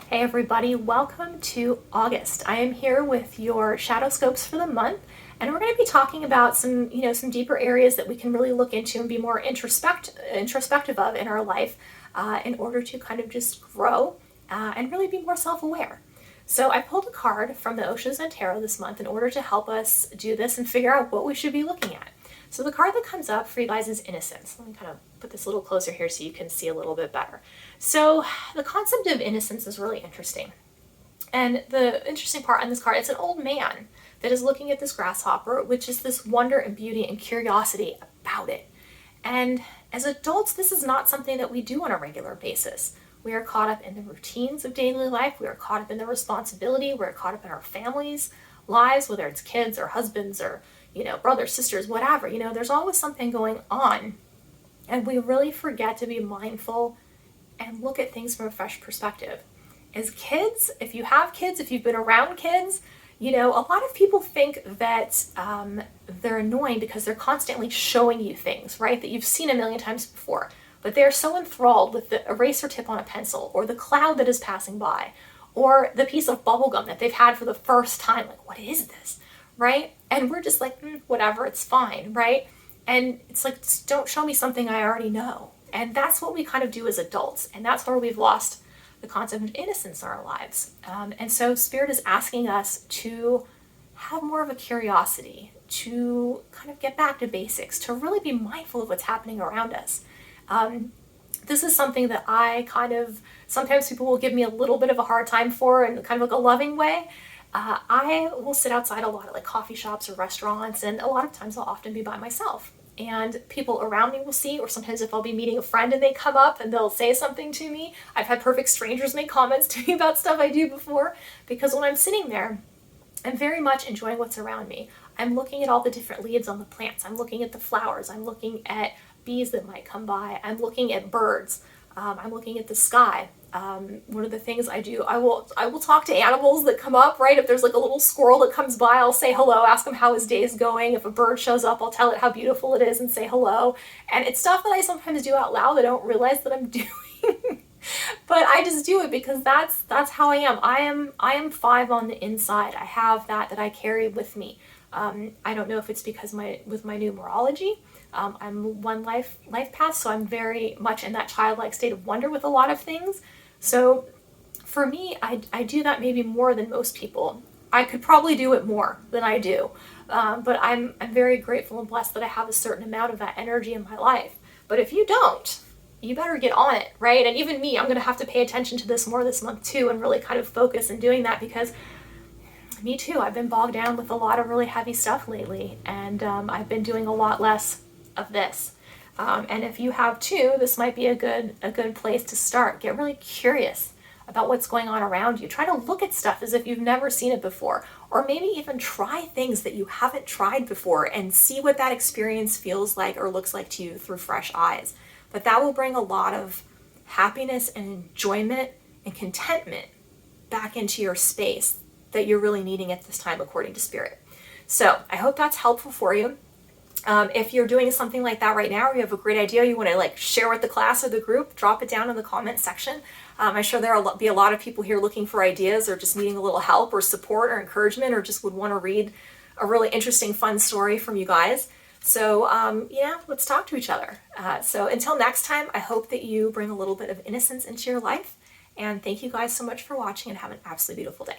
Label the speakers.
Speaker 1: Hey everybody, welcome to August. I am here with your Shadowscopes for the month, and we're going to be talking about some deeper areas that we can really look into and be more introspective of in our life in order to kind of just grow and really be more self-aware. So I pulled a card from the Oshos and Tarot this month in order to help us do this and figure out what we should be looking at. So the card that comes up for you guys is Innocence. Let me kind of put this a little closer here so you can see a little bit better. So the concept of innocence is really interesting. And the interesting part on this card, it's an old man that is looking at this grasshopper, which is this wonder and beauty and curiosity about it. And as adults, this is not something that we do on a regular basis. We are caught up in the routines of daily life. We are caught up in the responsibility. We're caught up in our families' lives, whether it's kids or husbands or, brothers, sisters, whatever. There's always something going on. And we really forget to be mindful and look at things from a fresh perspective. As kids, if you have kids, if you've been around kids, a lot of people think that they're annoying because they're constantly showing you things, right, that you've seen a million times before. But they're so enthralled with the eraser tip on a pencil or the cloud that is passing by or the piece of bubble gum that they've had for the first time. Like, what is this, right? And we're just like, whatever, it's fine, right? And it's like, don't show me something I already know. And that's what we kind of do as adults. And that's where we've lost the concept of innocence in our lives. And so Spirit is asking us to have more of a curiosity, to kind of get back to basics, to really be mindful of what's happening around us. This is something that sometimes people will give me a little bit of a hard time for in kind of like a loving way. I will sit outside a lot at like coffee shops or restaurants, and a lot of times I'll often be by myself. And people around me will see, or sometimes if I'll be meeting a friend and they come up and they'll say something to me. I've had perfect strangers make comments to me about stuff I do before, because when I'm sitting there, I'm very much enjoying what's around me. I'm looking at all the different leaves on the plants. I'm looking at the flowers. I'm looking at bees that might come by. I'm looking at birds. I'm looking at the sky. One of the things I do, I will talk to animals that come up, right? If there's like a little squirrel that comes by, I'll say hello, ask him how his day is going. If a bird shows up, I'll tell it how beautiful it is and say hello. And it's stuff that I sometimes do out loud. I don't realize that I'm doing, but I just do it because that's how I am. I am 5 on the inside. I have that I carry with me. I don't know if it's because with my numerology, I'm one life path, so I'm very much in that childlike state of wonder with a lot of things. So for me, I do that maybe more than most people. I could probably do it more than I do, but I'm very grateful and blessed that I have a certain amount of that energy in my life. But if you don't, you better get on it, right? And even me, I'm going to have to pay attention to this more this month too, and really kind of focus in doing that, because me too, I've been bogged down with a lot of really heavy stuff lately, and I've been doing a lot less of this. And if you have too, this might be a good place to start. Get really curious about what's going on around you. Try to look at stuff as if you've never seen it before, or maybe even try things that you haven't tried before and see what that experience feels like or looks like to you through fresh eyes. But that will bring a lot of happiness and enjoyment and contentment back into your space that you're really needing at this time, according to Spirit. So I hope that's helpful for you. If you're doing something like that right now, or you have a great idea you want to share with the class or the group, drop it down in the comment section. I'm sure there'll be a lot of people here looking for ideas, or just needing a little help or support or encouragement, or just would want to read a really interesting, fun story from you guys. So let's talk to each other. So until next time, I hope that you bring a little bit of innocence into your life. And thank you guys so much for watching, and have an absolutely beautiful day.